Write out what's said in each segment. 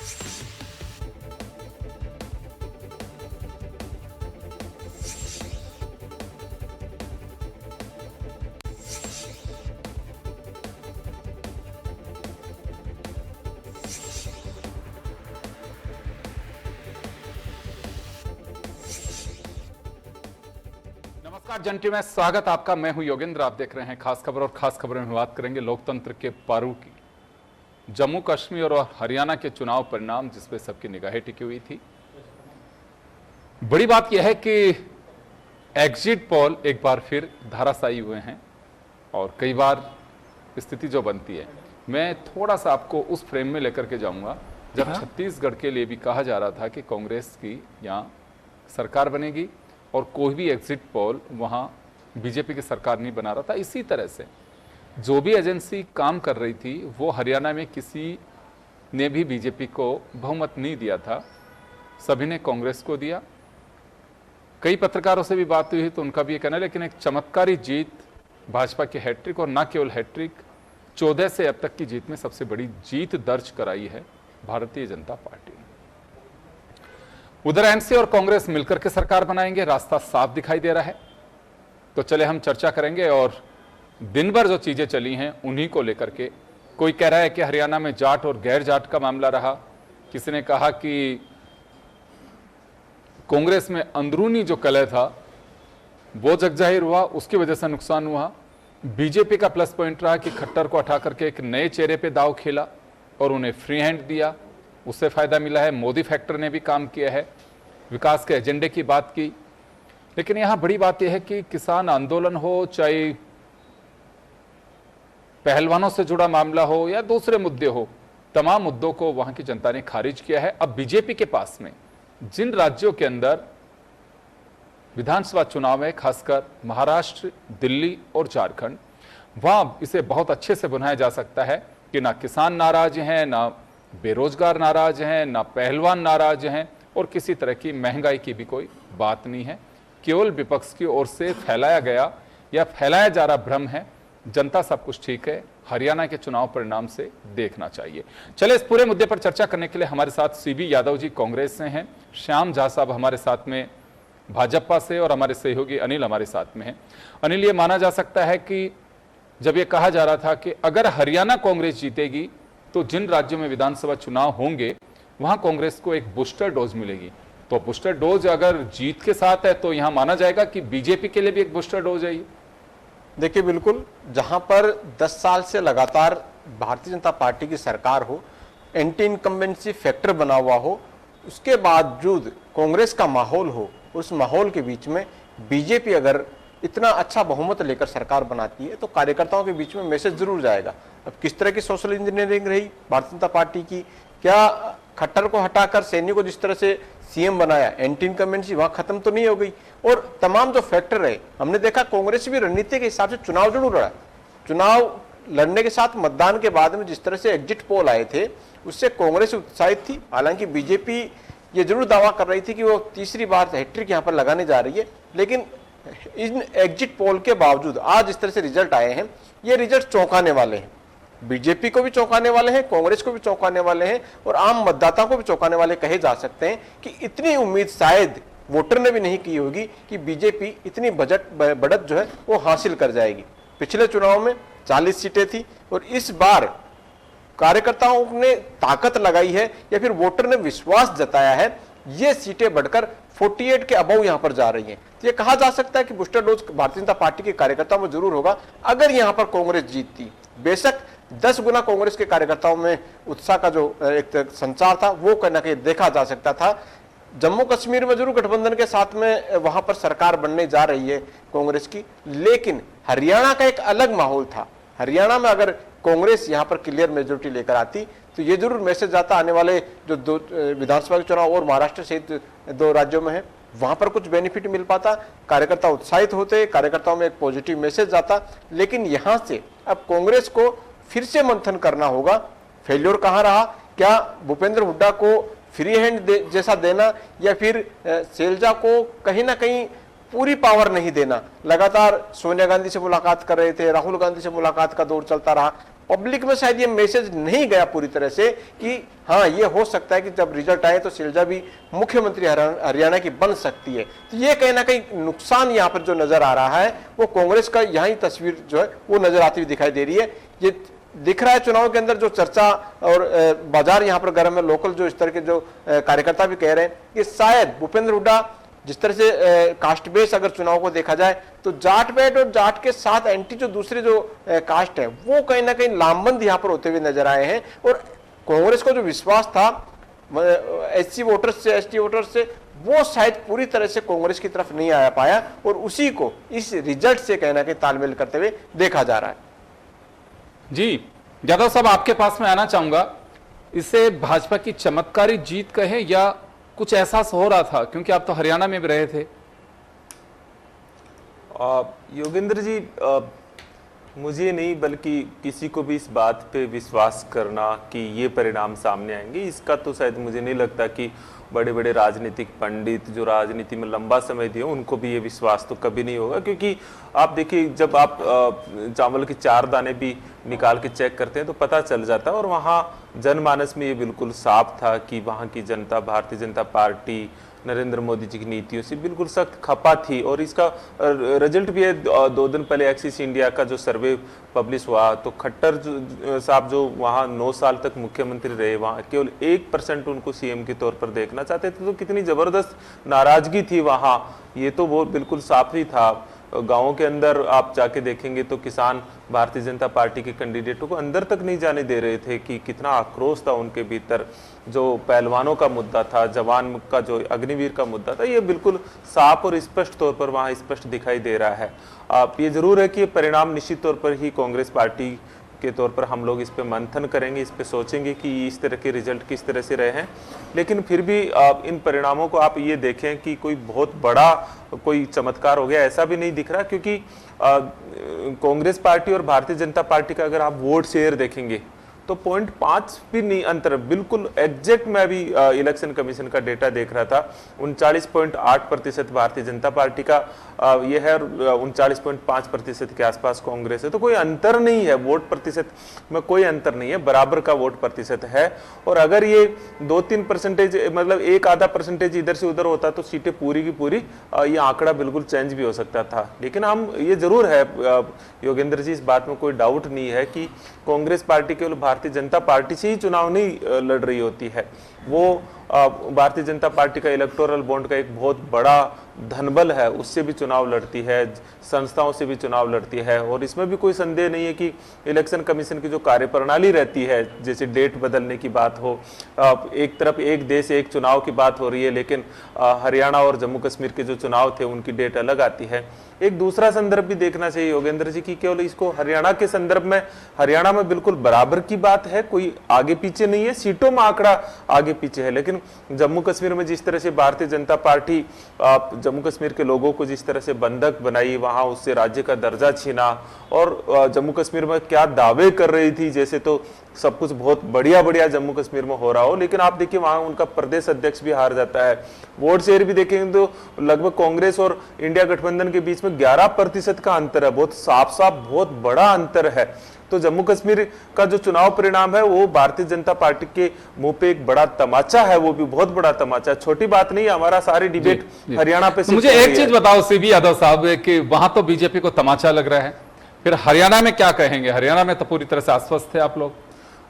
नमस्कार जंटी में स्वागत आपका। मैं हूं योगेंद्र। आप देख रहे हैं खास खबर, और खास खबरों में बात करेंगे लोकतंत्र के पारू की। जम्मू कश्मीर और हरियाणा के चुनाव परिणाम जिस पे सबकी निगाहें टिकी हुई थी। बड़ी बात यह है कि एग्जिट पोल एक बार फिर धाराशायी हुए हैं और कई बार स्थिति जो बनती है, मैं थोड़ा सा आपको उस फ्रेम में लेकर के जाऊंगा जब छत्तीसगढ़ के लिए भी कहा जा रहा था कि कांग्रेस की यहाँ सरकार बनेगी और कोई भी एग्जिट पोल वहाँ बीजेपी की सरकार नहीं बना रहा था। इसी तरह से जो भी एजेंसी काम कर रही थी वो हरियाणा में किसी ने भी बीजेपी को बहुमत नहीं दिया था, सभी ने कांग्रेस को दिया। कई पत्रकारों से भी बात हुई तो उनका भी ये कहना है, लेकिन एक चमत्कारी जीत भाजपा की हैट्रिक, और न केवल हैट्रिक, 14 से अब तक की जीत में सबसे बड़ी जीत दर्ज कराई है भारतीय जनता पार्टी ने। उधर एनसी और कांग्रेस मिलकर के सरकार बनाएंगे, रास्ता साफ दिखाई दे रहा है। तो चले हम चर्चा करेंगे और दिन भर जो चीजें चली हैं उन्हीं को लेकर के। कोई कह रहा है कि हरियाणा में जाट और गैर जाट का मामला रहा, किसी ने कहा कि कांग्रेस में अंदरूनी जो कलह था वो जग जाहिर हुआ, उसकी वजह से नुकसान हुआ। बीजेपी का प्लस पॉइंट रहा कि खट्टर को हटा करके एक नए चेहरे पे दाव खेला और उन्हें फ्री हैंड दिया, उससे फायदा मिला है। मोदी फैक्टर ने भी काम किया है, विकास के एजेंडे की बात की। लेकिन यहां बड़ी बात यह है कि किसान आंदोलन हो, चाहे पहलवानों से जुड़ा मामला हो या दूसरे मुद्दे हो, तमाम मुद्दों को वहां की जनता ने खारिज किया है। अब बीजेपी के पास में जिन राज्यों के अंदर विधानसभा चुनाव है, खासकर महाराष्ट्र, दिल्ली और झारखंड, वहां इसे बहुत अच्छे से बुनाया जा सकता है कि ना किसान नाराज हैं, ना बेरोजगार नाराज हैं, ना पहलवान नाराज हैं, और किसी तरह की महंगाई की भी कोई बात नहीं है। केवल विपक्ष की ओर से फैलाया गया या फैलाया जा रहा भ्रम है। जनता सब कुछ ठीक है, हरियाणा के चुनाव परिणाम से देखना चाहिए। चले इस पूरे मुद्दे पर चर्चा करने के लिए हमारे साथ सीबी यादव जी कांग्रेस से हैं, श्याम झा साहब हमारे साथ में भाजपा से, और हमारे सहयोगी अनिल हमारे साथ में हैं। अनिल, ये माना जा सकता है कि जब ये कहा जा रहा था कि अगर हरियाणा कांग्रेस जीतेगी तो जिन राज्यों में विधानसभा चुनाव होंगे वहां कांग्रेस को एक बूस्टर डोज मिलेगी, तो बूस्टर डोज अगर जीत के साथ है तो यहां माना जाएगा कि बीजेपी के लिए भी एक बूस्टर डोज है ये। देखिए, बिल्कुल, जहां पर 10 साल से लगातार भारतीय जनता पार्टी की सरकार हो, एंटी इनकम्बेंसी फैक्टर बना हुआ हो, उसके बावजूद कांग्रेस का माहौल हो, उस माहौल के बीच में बीजेपी अगर इतना अच्छा बहुमत लेकर सरकार बनाती है तो कार्यकर्ताओं के बीच में मैसेज जरूर जाएगा। अब किस तरह की सोशल इंजीनियरिंग रही भारतीय जनता पार्टी की, क्या खट्टर को हटाकर सैनी को जिस तरह से सीएम बनाया, एंटी इनकम्बेंसी वहां खत्म तो नहीं हो गई, और तमाम जो फैक्टर रहे, हमने देखा कांग्रेस भी रणनीति के हिसाब से चुनाव जरूर लड़ा। चुनाव लड़ने के साथ मतदान के बाद में जिस तरह से एग्जिट पोल आए थे उससे कांग्रेस उत्साहित थी। हालांकि बीजेपी ये जरूर दावा कर रही थी कि वो तीसरी बार हैट्रिक यहां पर लगाने जा रही है, लेकिन इन एग्जिट पोल के बावजूद आज इस तरह से रिजल्ट आए हैं, ये रिजल्ट चौंकाने वाले हैं। बीजेपी को भी चौंकाने वाले हैं, कांग्रेस को भी चौंकाने वाले हैं, और आम मतदाता को भी चौंकाने वाले कहे जा सकते हैं कि इतनी उम्मीद शायद वोटर ने भी नहीं की होगी कि बीजेपी इतनी बढ़त जो है वो हासिल कर जाएगी। पिछले चुनाव में 40 सीटें थी और इस बार कार्यकर्ताओं ने ताकत लगाई है या फिर वोटर ने विश्वास जताया है, ये सीटें बढ़कर 48 के अबव यहां पर जा रही हैं। तो ये कहा जा सकता है कि booster dose Bharatiya Janata party के कार्यकर्ताओं में जरूर होगा अगर यहां पर कांग्रेस जीतती। बेशक 10 गुना कांग्रेस के कार्यकर्ताओं में उत्साह का जो एक संचार था वो कहीं ना कहीं देखा जा सकता था। जम्मू कश्मीर में जरूर गठबंधन के साथ में वहां पर सरकार बनने जा रही है कांग्रेस की, लेकिन हरियाणा का एक अलग माहौल था। हरियाणा में अगर कांग्रेस यहां पर क्लियर मेजोरिटी लेकर आती तो ये जरूर मैसेज आता आने वाले जो 2 विधानसभा के चुनाव और महाराष्ट्र सहित 2 राज्यों में है, वहां पर कुछ बेनिफिट मिल पाता, कार्यकर्ता उत्साहित होते, कार्यकर्ताओं में एक पॉजिटिव मैसेज आता। लेकिन यहां से अब कांग्रेस को फिर से मंथन करना होगा। फेल्योर कहां रहा, क्या भूपेंद्र हुड्डा को फ्री हैंड जैसा देना या फिर शैलजा को कहीं ना कहीं पूरी पावर नहीं देना। लगातार सोनिया गांधी से मुलाकात कर रहे थे, राहुल गांधी से मुलाकात का दौर चलता रहा, पब्लिक में शायद ये मैसेज नहीं गया पूरी तरह से कि हाँ ये हो सकता है कि जब रिजल्ट आए तो शैलजा भी मुख्यमंत्री हरियाणा की बन सकती है। तो ये कहीं ना कहीं नुकसान यहाँ पर जो नजर आ रहा है वो कांग्रेस का यही तस्वीर जो है वो नजर आती हुई दिखाई दे रही है। ये दिख रहा है चुनाव के अंदर जो चर्चा और बाजार यहाँ पर गर्म है, लोकल जो इस तरह के जो कार्यकर्ता भी कह रहे हैं कि शायद भूपेंद्र हुड्डा जिस तरह से कास्ट बेस अगर चुनाव को देखा जाए तो जाट बैट और जाट के साथ एंटी जो दूसरे जो कास्ट है वो कहीं ना कहीं लामबंद यहाँ पर होते हुए नजर आए हैं। और कांग्रेस को जो विश्वास था एससी वोटर्स से, एसटी वोटर्स से, वो शायद पूरी तरह से कांग्रेस की तरफ नहीं आ पाया और उसी को इस रिजल्ट से कहीं ना कहीं तालमेल करते हुए देखा जा रहा है। जी यादव साहब, आपके पास में आना चाहूंगा, इसे भाजपा की चमत्कारी जीत कहे या कुछ एहसास हो रहा था, क्योंकि आप तो हरियाणा में भी रहे थे। योगेंद्र जी, मुझे नहीं बल्कि किसी को भी इस बात पे विश्वास करना कि ये परिणाम सामने आएंगे, इसका तो शायद मुझे नहीं लगता कि बड़े बड़े राजनीतिक पंडित जो राजनीति में लंबा समय दिए उनको भी ये विश्वास तो कभी नहीं होगा। क्योंकि आप देखिए, जब आप चावल के 4 दाने भी निकाल के चेक करते हैं तो पता चल जाता है, और वहाँ जनमानस में ये बिल्कुल साफ था कि वहाँ की जनता भारतीय जनता पार्टी नरेंद्र मोदी जी की नीतियों से बिल्कुल सख्त खपा थी। और इसका रिजल्ट भी है, 2 दिन पहले एक्सिस इंडिया का जो सर्वे पब्लिश हुआ तो खट्टर साहब जो वहाँ 9 साल तक मुख्यमंत्री रहे, वहाँ केवल 1% उनको सीएम के तौर पर देखना चाहते थे। तो कितनी जबरदस्त नाराजगी थी वहाँ, ये तो वो बिल्कुल साफ ही था। गांवों के अंदर आप जाके देखेंगे तो किसान भारतीय जनता पार्टी के कैंडिडेटों को अंदर तक नहीं जाने दे रहे थे कि कितना आक्रोश था उनके भीतर। जो पहलवानों का मुद्दा था, जवान का जो अग्निवीर का मुद्दा था, ये बिल्कुल साफ और स्पष्ट तौर पर वहाँ स्पष्ट दिखाई दे रहा है। आप ये जरूर है कि ये परिणाम निश्चित तौर पर ही कांग्रेस पार्टी के तौर पर हम लोग इस पे मंथन करेंगे, इस पे सोचेंगे कि इस तरह के रिजल्ट किस तरह से रहे हैं। लेकिन फिर भी इन परिणामों को आप ये देखें कि कोई बहुत बड़ा कोई चमत्कार हो गया ऐसा भी नहीं दिख रहा, क्योंकि कांग्रेस पार्टी और भारतीय जनता पार्टी का अगर आप वोट शेयर देखेंगे तो 0.5 भी नहीं अंतर, बिल्कुल एग्जैक्ट। मैं अभी इलेक्शन कमीशन का डेटा देख रहा था, 39.8% भारतीय जनता पार्टी का ये है, 39.5% के आसपास कांग्रेस है। तो कोई अंतर नहीं है, वोट प्रतिशत में कोई अंतर नहीं है, बराबर का वोट प्रतिशत है। और अगर ये 2-3% मतलब 1-आधा% इधर से उधर होता तो सीटें पूरी की पूरी ये आंकड़ा बिल्कुल चेंज भी हो सकता था। लेकिन हम ये जरूर है योगेंद्र जी, इस बात में कोई डाउट नहीं है कि कांग्रेस पार्टी केवल भारतीय जनता पार्टी से ही चुनाव नहीं लड़ रही होती है, वो भारतीय जनता पार्टी का इलेक्टोरल बॉन्ड का एक बहुत बड़ा धनबल है, उससे भी चुनाव लड़ती है, संस्थाओं से भी चुनाव लड़ती है। और इसमें भी कोई संदेह नहीं है कि इलेक्शन कमीशन की जो कार्यप्रणाली रहती है, जैसे डेट बदलने की बात हो, एक तरफ एक देश एक चुनाव की बात हो रही है, लेकिन हरियाणा और जम्मू कश्मीर के जो चुनाव थे उनकी डेट अलग आती है। एक दूसरा संदर्भ भी देखना चाहिए योगेंद्र जी की केवल इसको हरियाणा के संदर्भ में, हरियाणा में बिल्कुल बराबर की बात है, कोई आगे पीछे नहीं है, सीटों में आंकड़ा आगे पीछे है। लेकिन जम्मू कश्मीर में जिस तरह से भारतीय जनता पार्टी जम्मू कश्मीर के लोगों को जिस तरह से बंधक बनाई, वहां उससे राज्य का दर्जा छीना, और जम्मू कश्मीर में क्या दावे कर रही थी, जैसे तो सब कुछ बहुत बढ़िया बढ़िया जम्मू कश्मीर में हो रहा हो, लेकिन आप देखिए वहां उनका प्रदेश अध्यक्ष भी हार जाता है। वोट शेयर भी देखेंगे तो लगभग कांग्रेस और इंडिया गठबंधन के बीच में 11% का अंतर है, बहुत साफ साफ बहुत बड़ा अंतर है। तो जम्मू कश्मीर का जो चुनाव परिणाम है वो भारतीय जनता पार्टी के मुंह पे एक बड़ा तमाचा है, वो भी बहुत बड़ा तमाचा, छोटी बात नहीं है। हमारा सारी डिबेट हरियाणा पे। तो मुझे एक चीज बताओ सीबी यादव साहब कि वहां तो बीजेपी को तमाचा लग रहा है, फिर हरियाणा में क्या कहेंगे? हरियाणा में तो पूरी तरह से आश्वस्त थे आप लोग।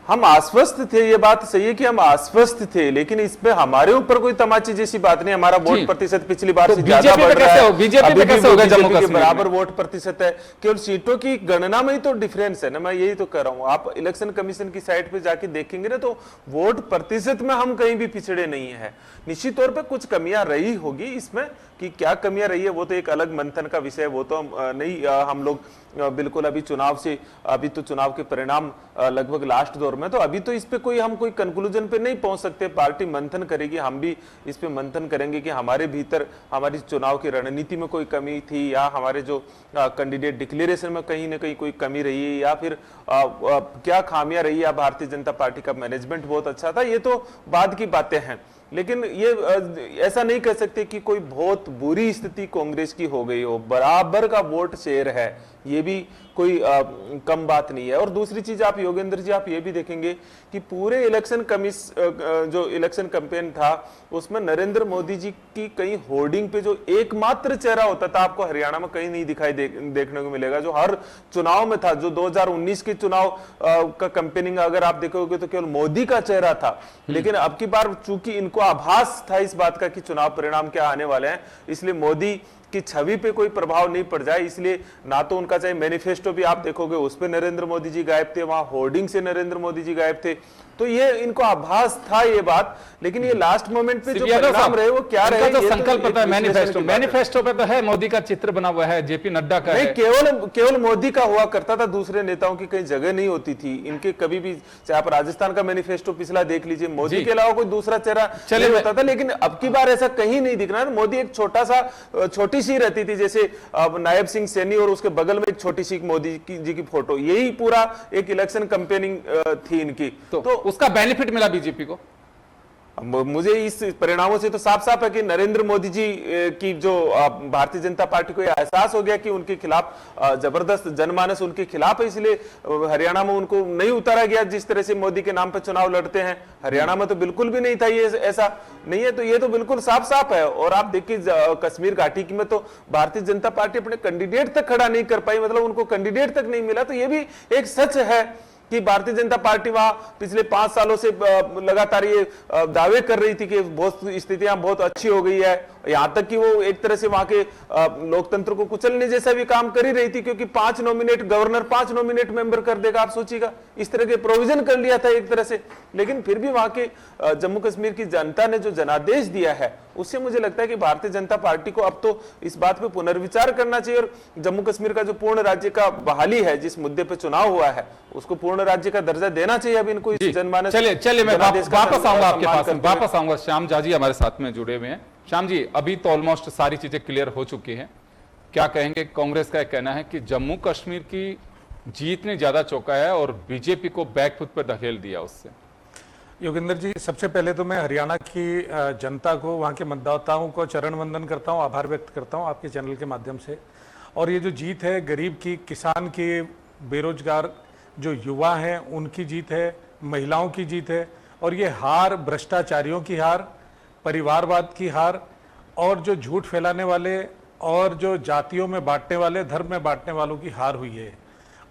हम आश्वस्त थे, ये बात सही है कि हम आश्वस्त थे, लेकिन इसमें हमारे ऊपर कोई तमाचे जैसी बात नहीं। हमारा वोट प्रतिशत पिछली बार तो से ज्यादा बढ़ रहा है, बीजेपी पे कैसे होगा? जम्मू कश्मीर बराबर वोट प्रतिशत है, केवल सीटों की गणना में ही तो डिफरेंस है ना। मैं यही तो कह रहा हूँ, आप इलेक्शन कमीशन की साइट पे जाके देखेंगे ना तो वोट प्रतिशत में हम कहीं भी पिछड़े नहीं है। निश्चित तौर पर कुछ कमियां रही होगी इसमें, कि क्या कमियां रही है वो तो एक अलग मंथन का विषय, वो तो नहीं हम लोग बिल्कुल अभी चुनाव से, अभी तो चुनाव के परिणाम लगभग लास्ट दौर में, तो अभी तो इस पे कोई हम कोई कंक्लूजन पे नहीं पहुंच सकते। पार्टी मंथन करेगी, हम भी इस पे मंथन करेंगे कि हमारे भीतर हमारी चुनाव की रणनीति में कोई कमी थी, या हमारे जो कैंडिडेट डिक्लेरेशन में कहीं ना कहीं कोई कमी रही है, या फिर क्या खामियां रही है। भारतीय जनता पार्टी का मैनेजमेंट बहुत अच्छा था, ये तो बाद की बातें हैं। लेकिन ये ऐसा नहीं कह सकते कि कोई बहुत बुरी स्थिति कांग्रेस की हो गई हो, बराबर का वोट शेयर है, ये भी कोई कम बात नहीं है। और दूसरी चीज आप योगेंद्र जी आप ये भी देखेंगे कि पूरे जो इलेक्शन कैंपेन था उसमें नरेंद्र मोदी जी की कहीं होर्डिंग पे जो एकमात्र चेहरा होता था, आपको हरियाणा में कहीं नहीं दिखाई देखने को मिलेगा, जो हर चुनाव में था। जो 2019 के चुनाव का कैंपेनिंग अगर आप देखोगे तो केवल मोदी का चेहरा था। लेकिन अब की बार चूंकि इनको आभास था इस बात का कि चुनाव परिणाम क्या आने वाले हैं, इसलिए मोदी की छवि पे कोई प्रभाव नहीं पड़ जाए, इसलिए ना तो उनका चाहे मैनिफेस्टो भी आप देखोगे उस पे नरेंद्र मोदी जी गायब थे, वहां होर्डिंग से नरेंद्र मोदी जी गायब थे। तो ये इनको आभास था ये बात, लेकिन ये लास्ट मोमेंट पे जो परिणाम रहे वो क्या रहे, जो संकल्प था मैनिफेस्टो पे तो है, मोदी का चित्र बना हुआ है, जेपी नड्डा का नहीं, केवल मोदी का हुआ करता था, दूसरे नेताओं की कहीं जगह नहीं होती थी इनके कभी भी। चाहे आप राजस्थान का मैनिफेस्टो पिछला देख लीजिए, मोदी के अलावा कोई दूसरा चेहरा नहीं होता था। लेकिन अब की बार ऐसा कहीं नहीं दिख रहा। मोदी एक छोटी सी रहती थी, जैसे नायब सिंह सैनी और उसके बगल में एक छोटी सी मोदी जी की फोटो, यही पूरा एक इलेक्शन कैंपेनिंग थी इनकी। तो उसका बेनिफिट मिला बीजेपी को। मुझे इस परिणामों से तो साफ साफ है कि नरेंद्र मोदी जी की जो भारतीय जनता पार्टी को यह एहसास हो गया कि उनके खिलाफ जबरदस्त जनमानस उनके खिलाफ है, इसलिए हरियाणा में उनको नहीं उतारा गया। जिस तरह से मोदी के नाम पर चुनाव लड़ते हैं, हरियाणा में तो बिल्कुल भी नहीं था ये, ऐसा नहीं है। तो ये तो बिल्कुल साफ साफ है। और आप देखिए कश्मीर घाटी में तो भारतीय जनता पार्टी अपने कैंडिडेट तक खड़ा नहीं कर पाई, मतलब उनको कैंडिडेट तक नहीं मिला। तो ये भी एक सच है कि भारतीय जनता पार्टी वहां पिछले 5 सालों से लगातार ये दावे कर रही थी कि बहुत स्थितियां बहुत अच्छी हो गई है, यहां तक कि वो एक तरह से वहां के लोकतंत्र को कुचलने जैसा भी काम कर ही रही थी, क्योंकि 5 नॉमिनेट गवर्नर 5 नॉमिनेट मेंबर कर देगा, आप सोचिएगा, इस तरह के प्रोविजन कर लिया था एक तरह से। लेकिन फिर भी वहां के जम्मू कश्मीर की जनता ने जो जनादेश दिया है, उससे मुझे लगता है कि भारतीय जनता पार्टी को अब तो इस बात पे पुनर्विचार करना चाहिए और जम्मू कश्मीर का जो पूर्ण राज्य का बहाली है, जिस मुद्दे पे चुनाव हुआ है, उसको पूर्ण राज्य का दर्जा देना चाहिए। अब इनको इस जनमानस चलिए मैं वापस आऊंगा आपके पास, वापस आऊंगा। श्याम जी हमारे साथ में जुड़े हुए हैं। श्याम जी, अभी तो ऑलमोस्ट सारी चीजें क्लियर हो चुकी हैं, क्या कहेंगे? कांग्रेस का कहना है कि जम्मू कश्मीर की जीत ने ज्यादा चौंका है और बीजेपी को बैकफुट पर धकेल दिया उससे। योगेंद्र जी, सबसे पहले तो मैं हरियाणा की जनता को, वहाँ के मतदाताओं को चरण वंदन करता हूँ, आभार व्यक्त करता हूँ आपके चैनल के माध्यम से। और ये जो जीत है गरीब की, किसान की, बेरोजगार जो युवा हैं उनकी जीत है, महिलाओं की जीत है। और ये हार भ्रष्टाचारियों की हार, परिवारवाद की हार, और जो झूठ फैलाने वाले और जो जातियों में बांटने वाले, धर्म में बांटने वालों की हार हुई है।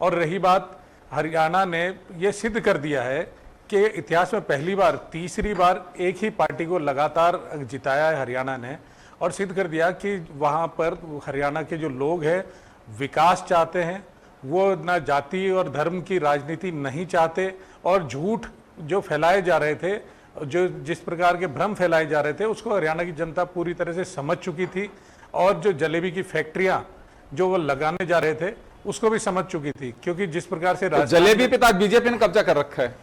और रही बात, हरियाणा ने ये सिद्ध कर दिया है कि इतिहास में पहली बार, तीसरी बार एक ही पार्टी को लगातार जिताया है हरियाणा ने, और सिद्ध कर दिया कि वहाँ पर हरियाणा के जो लोग हैं विकास चाहते हैं, वो ना जाति और धर्म की राजनीति नहीं चाहते। और झूठ जो फैलाए जा रहे थे, जो जिस प्रकार के भ्रम फैलाए जा रहे थे, उसको हरियाणा की जनता पूरी तरह से समझ चुकी थी। और जो जलेबी की फैक्ट्रियां जो वो लगाने जा रहे थे उसको भी समझ चुकी थी, क्योंकि जिस प्रकार से तो जलेबी पे तो बीजेपी ने कब्जा कर रखा है।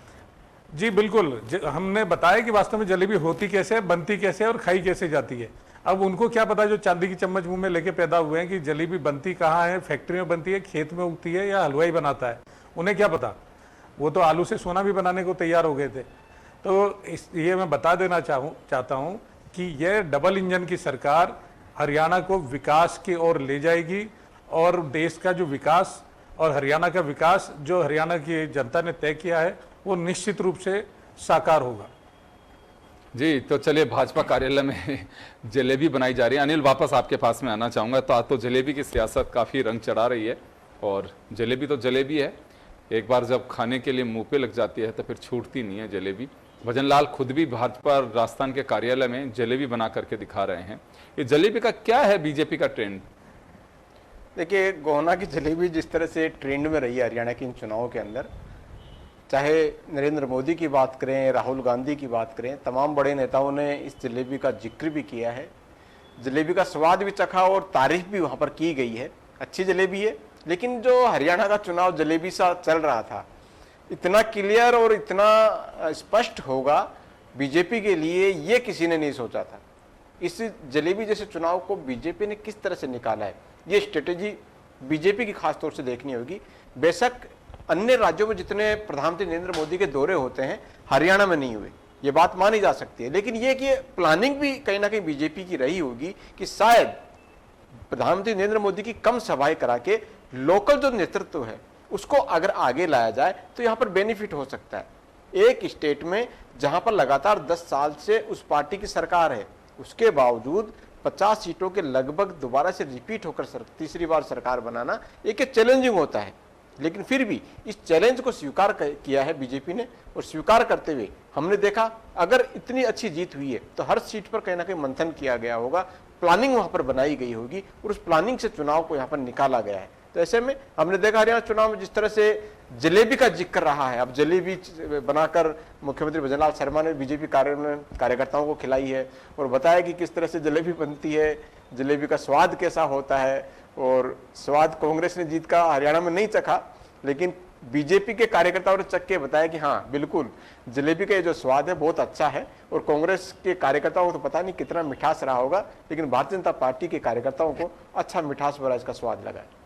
जी बिल्कुल, हमने बताया कि वास्तव में जलेबी होती कैसे है, बनती कैसे है और खाई कैसे जाती है। अब उनको क्या पता जो चांदी की चम्मच मुंह में लेके पैदा हुए हैं कि जलेबी बनती कहाँ है, फैक्ट्री में बनती है, खेत में उगती है, या हलवाई बनाता है, उन्हें क्या पता। वो तो आलू से सोना भी बनाने को तैयार हो गए थे। तो ये मैं बता देना चाहता हूँ कि यह डबल इंजन की सरकार हरियाणा को विकास की ओर ले जाएगी, और देश का जो विकास और हरियाणा का विकास जो हरियाणा की जनता ने तय किया है वो निश्चित रूप से साकार होगा। जी, तो चलिए, भाजपा कार्यालय में जलेबी बनाई जा रही है। अनिल, वापस आपके पास में आना चाहूंगा। तो आज तो जलेबी की सियासत काफी रंग चढ़ा रही है, और जलेबी तो जलेबी है, एक बार जब खाने के लिए मुंह पे लग जाती है तो फिर छूटती नहीं है जलेबी। भजन लाल खुद भी भाजपा राजस्थान के कार्यालय में जलेबी बना करके दिखा रहे हैं। ये जलेबी का क्या है बीजेपी का ट्रेंड? देखिए, गोहना की जलेबी जिस तरह से ट्रेंड में रही है हरियाणा के इन चुनावों के अंदर, चाहे नरेंद्र मोदी की बात करें, राहुल गांधी की बात करें, तमाम बड़े नेताओं ने इस जलेबी का जिक्र भी किया है, जलेबी का स्वाद भी चखा और तारीफ भी वहाँ पर की गई है। अच्छी जलेबी है, लेकिन जो हरियाणा का चुनाव जलेबी सा चल रहा था, इतना क्लियर और इतना स्पष्ट होगा बीजेपी के लिए, ये किसी ने नहीं सोचा था। इस जलेबी जैसे चुनाव को बीजेपी ने किस तरह से निकाला है, ये स्ट्रेटेजी बीजेपी की खास तौर से देखनी होगी। बेशक अन्य राज्यों में जितने प्रधानमंत्री नरेंद्र मोदी के दौरे होते हैं, हरियाणा में नहीं हुए, ये बात मानी जा सकती है। लेकिन ये कि प्लानिंग भी कहीं ना कहीं बीजेपी की रही होगी कि शायद प्रधानमंत्री नरेंद्र मोदी की कम सभाएं करा के लोकल जो नेतृत्व है उसको अगर आगे लाया जाए तो यहाँ पर बेनिफिट हो सकता है। एक स्टेट में जहां पर लगातार 10 साल से उस पार्टी की सरकार है, उसके बावजूद 50 सीटों के लगभग दोबारा से रिपीट होकर तीसरी बार सरकार बनाना एक चैलेंजिंग होता है। लेकिन फिर भी इस चैलेंज को स्वीकार किया है बीजेपी ने, और स्वीकार करते हुए हमने देखा अगर इतनी अच्छी जीत हुई है तो हर सीट पर कहीं ना कहीं मंथन किया गया होगा, प्लानिंग वहां पर बनाई गई होगी और उस प्लानिंग से चुनाव को यहाँ पर निकाला गया है। तो ऐसे में हमने देखा हरियाणा चुनाव में जिस तरह से जलेबी का जिक्र रहा है, अब जलेबी बनाकर मुख्यमंत्री भजनलाल शर्मा ने बीजेपी कार्यकर्ताओं को खिलाई है और बताया कि किस तरह से जलेबी बनती है, जलेबी का स्वाद कैसा होता है। और स्वाद कांग्रेस ने जीत का हरियाणा में नहीं चखा, लेकिन बीजेपी के कार्यकर्ताओं ने चख के बताया कि हाँ बिल्कुल जलेबी का ये जो स्वाद है बहुत अच्छा है। और कांग्रेस के कार्यकर्ताओं को तो पता नहीं कितना मिठास रहा होगा, लेकिन भारतीय जनता पार्टी के कार्यकर्ताओं को अच्छा मिठास भरा इसका स्वाद लगा है।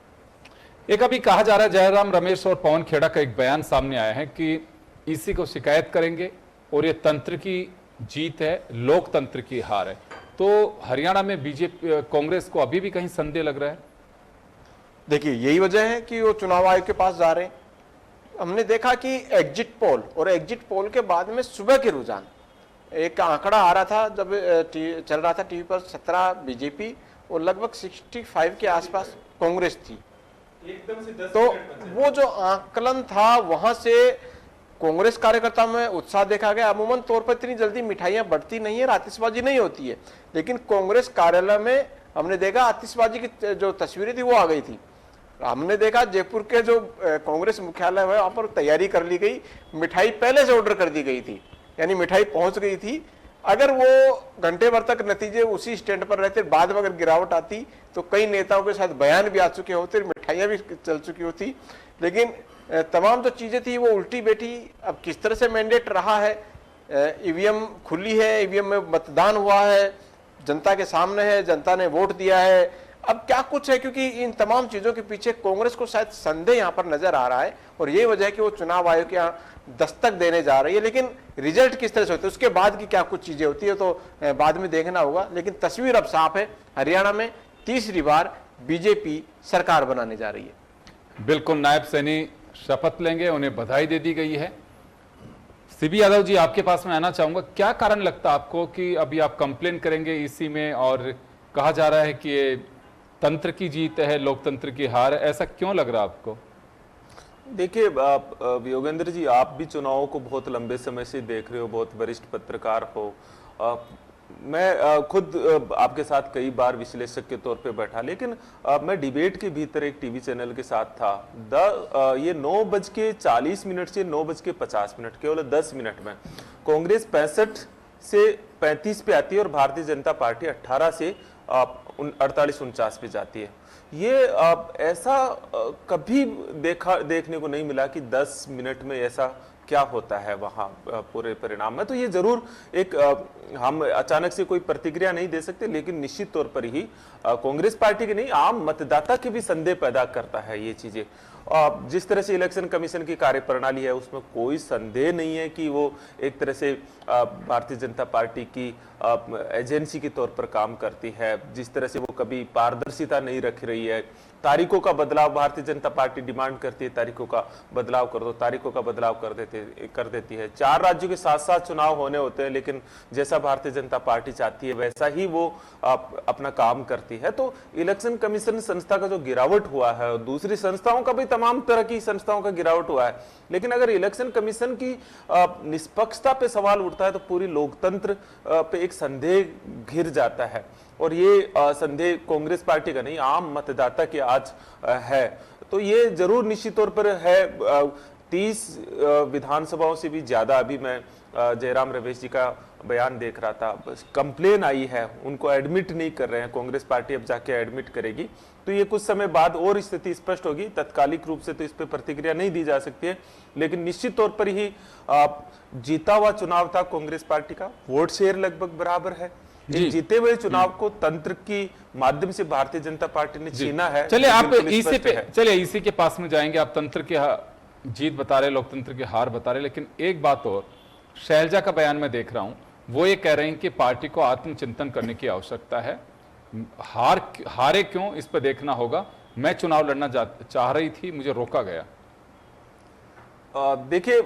एक अभी कहा जा रहा है, जयराम रमेश और पवन खेड़ा का एक बयान सामने आया है कि ईसी को शिकायत करेंगे और ये तंत्र की जीत है, लोकतंत्र की हार है। तो हरियाणा में बीजेपी कांग्रेस को अभी भी कहीं संदेह लग रहा है? देखिए यही वजह है कि वो चुनाव आयोग के पास जा रहे हैं। हमने देखा कि एग्जिट पोल और एग्जिट पोल के बाद में सुबह के रुझान, एक आंकड़ा आ रहा था जब चल रहा था टीवी पर, 17 बीजेपी और लगभग 65 के आसपास कांग्रेस थी। एकदम से 10 तो वो जो आकलन था वहां से कांग्रेस कार्यकर्ता में उत्साह देखा गया। अमूमन तौर पर इतनी जल्दी मिठाइयां बढ़ती नहीं है, आतिशबाजी नहीं होती है, लेकिन कांग्रेस कार्यालय में हमने देखा आतिशबाजी की जो तस्वीरें थी वो आ गई थी। हमने देखा जयपुर के जो कांग्रेस मुख्यालय है वहां पर तैयारी कर ली गई, मिठाई पहले से ऑर्डर कर दी गई थी, यानी मिठाई पहुंच गई थी। अगर वो घंटे भर तक नतीजे उसी स्टैंड पर रहते, बाद में अगर गिरावट आती तो कई नेताओं के साथ बयान भी आ चुके होते, मिठाइयां भी चल चुकी होती, लेकिन तमाम जो चीजें थी वो उल्टी बैठी। अब किस तरह से मैंडेट रहा है, ईवीएम खुली है, ईवीएम में मतदान हुआ है, जनता के सामने है, जनता ने वोट दिया है, अब क्या कुछ है, क्योंकि इन तमाम चीजों के पीछे कांग्रेस को शायद संदेह यहाँ पर नजर आ रहा है और ये वजह है कि वो चुनाव आयोग के यहाँ दस्तक देने जा रही है। लेकिन रिजल्ट किस तरह से होते हैं, उसके बाद की क्या कुछ चीजें होती है तो बाद में देखना होगा। लेकिन तस्वीर अब साफ है, हरियाणा में तीसरी बार बीजेपी सरकार बनाने जा रही है। बिल्कुल, नायब सैनी शपथ लेंगे, उन्हें बधाई दे दी गई है। सीबी यादव जी, आपके पास में आना चाहूंगा, क्या कारण लगता है आपको कि अभी आप कंप्लेन करेंगे ईसी में और कहा जा रहा है कि ये तंत्र की जीत है, लोकतंत्र की हार है, ऐसा क्यों लग रहा है आपको? देखिए योगेंद्र जी, आप भी चुनावों को बहुत लंबे समय से देख रहे हो, बहुत वरिष्ठ पत्रकार हो। मैं खुद आपके साथ कई बार विश्लेषक के तौर पे बैठा, लेकिन मैं डिबेट के भीतर एक टीवी चैनल के साथ था। ये 9:40 से 9:50, केवल 10 मिनट में कांग्रेस 65 से 35 पे आती है और भारतीय जनता पार्टी 18 से 48-49 पे जाती है। ये ऐसा कभी देखने को नहीं मिला कि 10 मिनट में ऐसा क्या होता है वहां पूरे परिणाम में। तो ये जरूर एक हम अचानक से कोई प्रतिक्रिया नहीं दे सकते, लेकिन निश्चित तौर पर ही कांग्रेस पार्टी के नहीं, आम मतदाता के भी संदेह पैदा करता है ये चीजें। जिस तरह से इलेक्शन कमीशन की कार्यप्रणाली है उसमें कोई संदेह नहीं है कि वो एक तरह से भारतीय जनता पार्टी की एजेंसी के तौर पर काम करती है। जिस तरह से वो कभी पारदर्शिता नहीं रख रही है, तारीखों का बदलाव भारतीय जनता पार्टी डिमांड करती है, तारीखों का बदलाव कर दो, तारीखों का बदलाव कर देती है। 4 राज्यों के साथ साथ चुनाव होने होते हैं, लेकिन जैसा भारतीय जनता पार्टी चाहती है वैसा ही वो अपना काम करती है। तो इलेक्शन कमीशन संस्था का जो गिरावट हुआ है, और दूसरी संस्थाओं का भी, तमाम तरह की संस्थाओं का गिरावट हुआ है, लेकिन अगर इलेक्शन कमीशन की निष्पक्षता पे सवाल उठता है तो पूरी लोकतंत्र पे एक संदेह घिर जाता है। और ये संदेह कांग्रेस पार्टी का नहीं, आम मतदाता के आज है। तो ये जरूर निश्चित तौर पर है। 30 विधानसभाओं से भी ज्यादा, अभी मैं जयराम रमेश जी का बयान देख रहा था, बस कंप्लेन आई है, उनको एडमिट नहीं कर रहे हैं। कांग्रेस पार्टी अब जाके एडमिट करेगी, तो ये कुछ समय बाद और स्थिति स्पष्ट होगी। तत्कालिक रूप से तो इस पे प्रतिक्रिया नहीं दी जा सकती है, लेकिन निश्चित तौर पर ही जीता हुआ चुनाव था कांग्रेस पार्टी का, वोट शेयर लगभग बराबर है। जीते हुए चुनाव को तंत्र की माध्यम से भारतीय जनता पार्टी ने छीना है। चलिए आप ईसी के पास में जाएंगे। आप तंत्र की जीत बता रहे, लोकतंत्र की हार बता रहे, लेकिन एक बात और, शैलजा का बयान मैं देख रहा हूं, वो ये कह रहे हैं कि पार्टी को आत्मचिंतन करने की आवश्यकता है, हारे क्यों, इस पर देखना होगा। मैं चुनाव लड़ना चाह रही थी, मुझे रोका गया। देखिए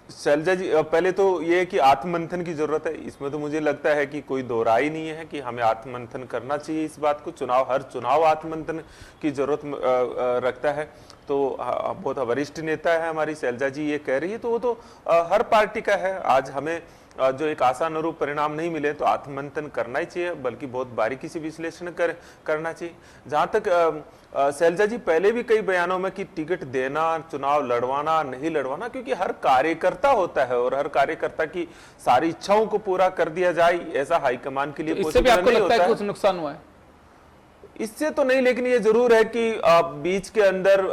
शैलजा जी, पहले तो ये है कि आत्ममंथन की जरूरत है। इसमें तो मुझे लगता है कि कोई दो राय नहीं है कि हमें आत्ममंथन करना चाहिए इस बात को। हर चुनाव आत्ममंथन की जरूरत रखता है। तो बहुत वरिष्ठ नेता है हमारी शैलजा जी ये कह रही है, तो वो तो हर पार्टी का है। आज हमें जो एक आशानुरूप परिणाम नहीं मिले तो आत्ममंथन करना ही चाहिए, बल्कि बहुत बारीकी से विश्लेषण करना चाहिए। जहां तक शैलजा जी पहले भी कई बयानों में कि टिकट देना, चुनाव लड़वाना नहीं लड़वाना, क्योंकि हर कार्यकर्ता होता है और हर कार्यकर्ता की सारी इच्छाओं को पूरा कर दिया जाए ऐसा हाईकमान के लिए इससे भी आपको लगता है कि कुछ नुकसान हुआ है? इससे तो नहीं, लेकिन ये जरूर है कि बीच के अंदर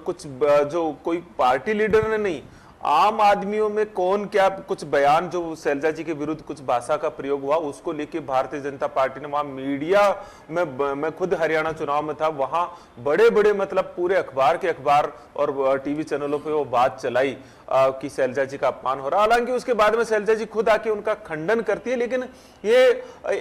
कुछ जो कोई पार्टी लीडर ने नहीं, आम आदमियों में कौन क्या कुछ बयान जो शैलजा जी के विरुद्ध कुछ भाषा का प्रयोग हुआ उसको लेके भारतीय जनता पार्टी ने वहां मीडिया में, मैं खुद हरियाणा चुनाव में था, वहां बड़े बड़े मतलब पूरे अखबार के अखबार और टीवी चैनलों पे वो बात चलाई कि शैलजा जी का अपमान हो रहा। हालांकि उसके बाद में शैलजा जी खुद आके उनका खंडन करती है, लेकिन ये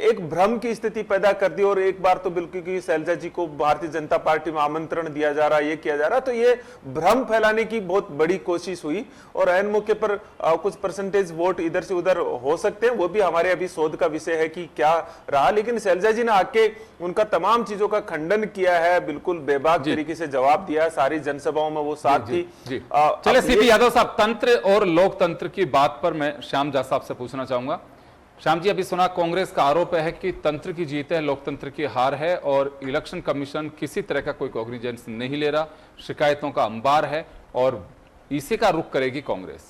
एक भ्रम की स्थिति पैदा कर दी। और एक बार तो बिल्कुल कि शैलजा जी को भारतीय जनता पार्टी में आमंत्रण दिया जा रहा है, ये किया जा रहा है, तो ये भ्रम फैलाने की बहुत बड़ी कोशिश हुई। और ऐन मौके पर कुछ परसेंटेज वोट इधर से उधर हो सकते हैं, वो भी हमारे अभी शोध का विषय है कि क्या रहा। लेकिन शैलजा जी ने आके उनका तमाम चीजों का खंडन किया है, बिल्कुल बेबाक तरीके से जवाब दिया। सारी जनसभाओं में वो साथ थी। चले सीपी यादव साहब, तंत्र और लोकतंत्र की बात पर मैं श्याम झा साहब से पूछना चाहूंगा। श्याम जी, अभी सुना कांग्रेस का आरोप है कि तंत्र की जीत है, लोकतंत्र की हार है और इलेक्शन कमीशन किसी तरह का कोई कॉग्निजेंस नहीं ले रहा, शिकायतों का अंबार है और इसी का रुख करेगी कांग्रेस।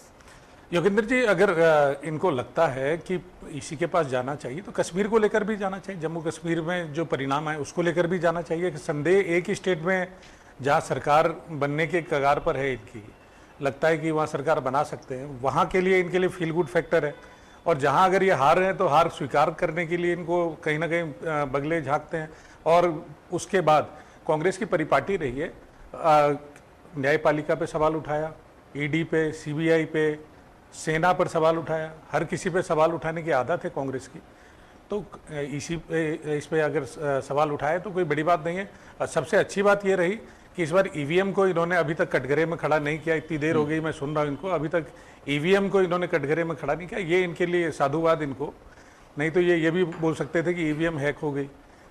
योगेंद्र जी, अगर इनको लगता है कि इसी के पास जाना चाहिए तो कश्मीर को लेकर भी जाना चाहिए। जम्मू कश्मीर में जो परिणाम है उसको लेकर भी जाना चाहिए कि संदेह एक ही स्टेट में जहां सरकार बनने के कगार पर है, इनकी लगता है कि वहाँ सरकार बना सकते हैं, वहाँ के लिए इनके लिए फील गुड फैक्टर है। और जहाँ अगर ये हार रहे हैं तो हार स्वीकार करने के लिए इनको कहीं ना कहीं बगले झाँकते हैं। और उसके बाद कांग्रेस की परिपाटी रही है, न्यायपालिका पे सवाल उठाया, ईडी पे, सीबीआई पे, सेना पर सवाल उठाया, हर किसी पे सवाल उठाने की आदत है कांग्रेस की। तो इस पे अगर सवाल उठाए तो कोई बड़ी बात नहीं है। और सबसे अच्छी बात ये रही कि इस बार ईवीएम को इन्होंने अभी तक कटघरे में खड़ा नहीं किया। इतनी देर हो गई मैं सुन रहा हूँ इनको, अभी तक ईवीएम को इन्होंने कटघरे में खड़ा नहीं किया। ये इनके लिए साधुवाद इनको, नहीं तो ये भी बोल सकते थे कि ईवीएम हैक हो गई।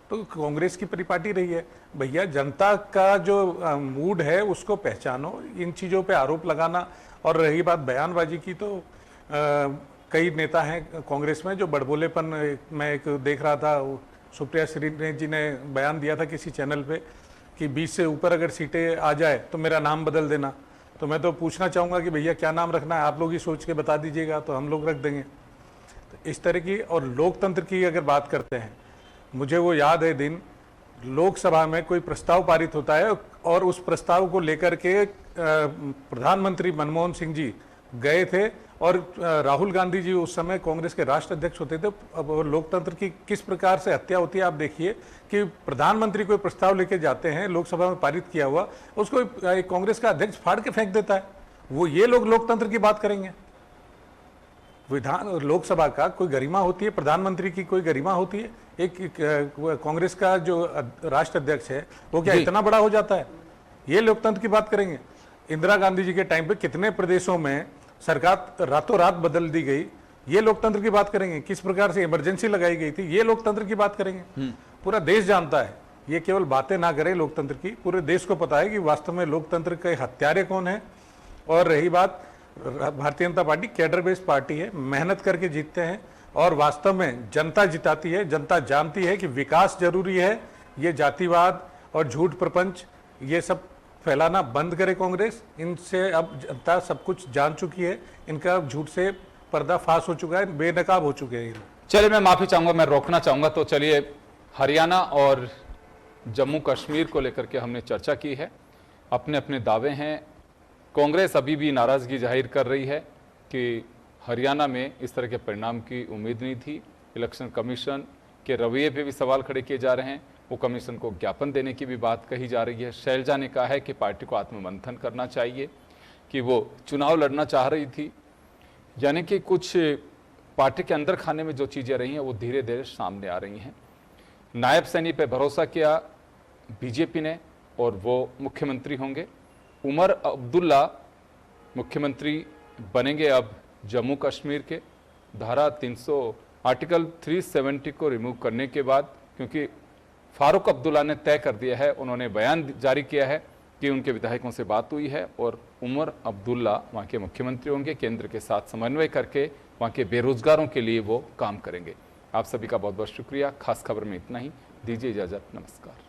तो कांग्रेस की परिपाटी रही है। भैया, जनता का जो मूड है उसको पहचानो, इन चीज़ों पे आरोप लगाना। और रही बात बयानबाजी की, तो कई नेता हैं कांग्रेस में जो बड़बोलेपन, मैं एक देख रहा था, सुप्रिया श्री जी ने बयान दिया था किसी चैनल पे कि 20 से ऊपर अगर सीटें आ जाए तो मेरा नाम बदल देना। तो मैं तो पूछना चाहूँगा कि भैया क्या नाम रखना है, आप लोग ही सोच के बता दीजिएगा तो हम लोग रख देंगे। तो इस तरह की। और लोकतंत्र की अगर बात करते हैं, मुझे वो याद है दिन, लोकसभा में कोई प्रस्ताव पारित होता है और उस प्रस्ताव को लेकर के प्रधानमंत्री मनमोहन सिंह जी गए थे और राहुल गांधी जी उस समय कांग्रेस के राष्ट्र अध्यक्ष होते थे। अब लोकतंत्र की किस प्रकार से हत्या होती है आप देखिए कि प्रधानमंत्री कोई प्रस्ताव लेके जाते हैं लोकसभा में पारित किया हुआ, उसको कांग्रेस का अध्यक्ष फाड़ के फेंक देता है। वो ये लोग लोकतंत्र की बात करेंगे? लोकसभा का कोई गरिमा होती है, प्रधानमंत्री की कोई गरिमा होती है? एक कांग्रेस का जो राष्ट्र अध्यक्ष है वो क्या इतना बड़ा हो जाता है? ये लोकतंत्र की बात करेंगे? इंदिरा गांधी जी के टाइम पे कितने प्रदेशों में सरकार रातों रात बदल दी गई, ये लोकतंत्र की बात करेंगे? किस प्रकार से इमरजेंसी लगाई गई थी, ये लोकतंत्र की बात करेंगे? पूरा देश जानता है, ये केवल बातें ना करे लोकतंत्र की, पूरे देश को पता है कि वास्तव में लोकतंत्र के हत्यारे कौन है। और रही बात, Bharatiya Janata party cadre based party है, मेहनत करके जीतते हैं और वास्तव में जनता जिताती है। जनता जानती है कि विकास जरूरी है, ये जातिवाद और झूठ प्रपंच ये सब फैलाना बंद करे कांग्रेस। इनसे अब जनता सब कुछ जान चुकी है, इनका झूठ से पर्दाफाश हो चुका है, बेनकाब हो चुके हैं। चलिए, मैं माफी चाहूंगा, मैं रोकना चाहूंगा। तो चलिए, हरियाणा और जम्मू कश्मीर को लेकर के हमने चर्चा की है, अपने अपने दावे हैं। कांग्रेस अभी भी नाराजगी जाहिर कर रही है कि हरियाणा में इस तरह के परिणाम की उम्मीद नहीं थी। इलेक्शन कमीशन के रवैये पे भी सवाल खड़े किए जा रहे हैं, वो कमीशन को ज्ञापन देने की भी बात कही जा रही है। शैलजा ने कहा है कि पार्टी को आत्ममंथन करना चाहिए, कि वो चुनाव लड़ना चाह रही थी। यानी कि कुछ पार्टी के अंदर खाने में जो चीज़ें रही हैं वो धीरे धीरे सामने आ रही हैं। नायब सैनी पे भरोसा किया बीजेपी ने और वो मुख्यमंत्री होंगे। उमर अब्दुल्ला मुख्यमंत्री बनेंगे अब जम्मू कश्मीर के। धारा 300 आर्टिकल 370 को रिमूव करने के बाद, क्योंकि फारूक अब्दुल्ला ने तय कर दिया है, उन्होंने बयान जारी किया है कि उनके विधायकों से बात हुई है और उमर अब्दुल्ला वहाँ के मुख्यमंत्री होंगे। केंद्र के साथ समन्वय करके वहाँ के बेरोजगारों के लिए वो काम करेंगे। आप सभी का बहुत बहुत शुक्रिया। खास खबर में इतना ही। दीजिए इजाजत। नमस्कार।